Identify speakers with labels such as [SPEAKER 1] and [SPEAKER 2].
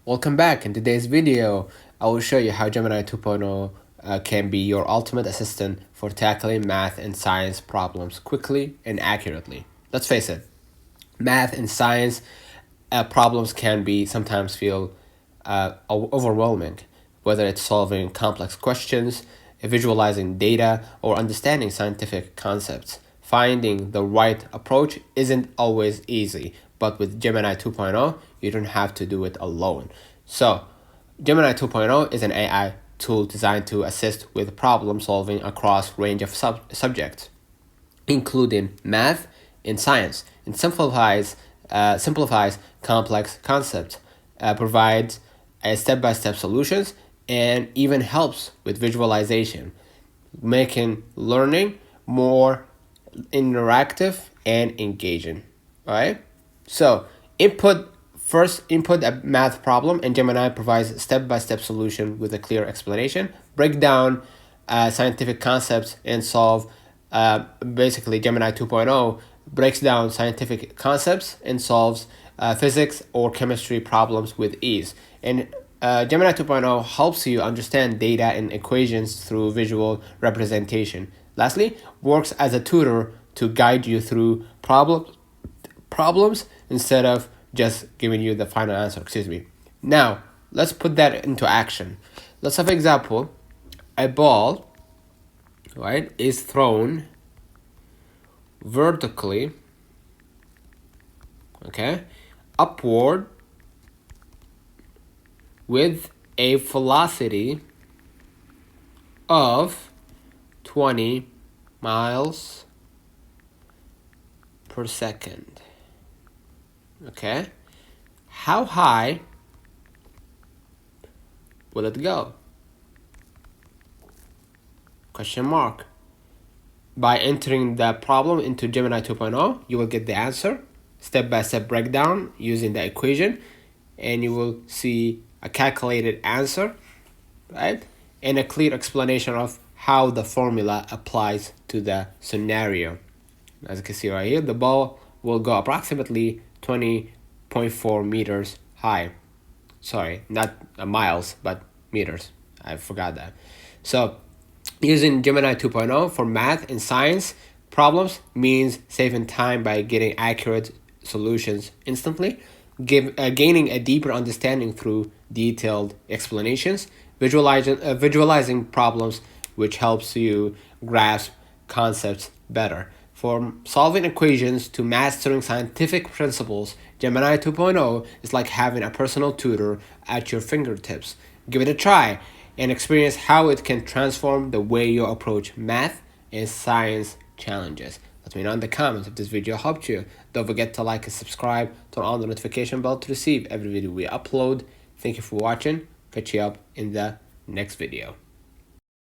[SPEAKER 1] Welcome back. In today's video, I will show you how Gemini 2.0 can be your ultimate assistant for tackling math and science problems quickly and accurately. Let's face it, math and science problems can be sometimes feel overwhelming, whether it's solving complex questions, visualizing data, or understanding scientific concepts. Finding the right approach isn't always easy, but with Gemini 2.0, you don't have to do it alone. So, Gemini 2.0 is an AI tool designed to assist with problem solving across range of subjects, including math and science, and simplifies complex concepts, provides step-by-step solutions, and even helps with visualization, making learning more interactive and engaging. All right. So first input a math problem, and Gemini provides step-by-step solution with a clear explanation. Break down scientific concepts and solve. Basically, Gemini 2.0 breaks down scientific concepts and solves physics or chemistry problems with ease. And Gemini 2.0 helps you understand data and equations through visual representation. Lastly, works as a tutor to guide you through problems instead of just giving you the final answer. Now, let's put that into action. Let's have an example. A ball, right, is thrown vertically, okay, upward with a velocity of 20 miles per second. Okay, how high will it go? Question mark. By entering the problem into Gemini 2.0, you will get the answer, step-by-step breakdown using the equation, and you will see a calculated answer, right? And a clear explanation of how the formula applies to the scenario. As you can see right here, the ball will go approximately 20.4 meters high. Sorry, not miles, but meters. I forgot that. So, using Gemini 2.0 for math and science problems means saving time by getting accurate solutions instantly, gaining a deeper understanding through detailed explanations, visualizing problems, which helps you grasp concepts better. From solving equations to mastering scientific principles, Gemini 2.0 is like having a personal tutor at your fingertips. Give it a try and experience how it can transform the way you approach math and science challenges. Let me know in the comments if this video helped you. Don't forget to like and subscribe, turn on the notification bell to receive every video we upload. Thank you for watching. Catch you up in the next video.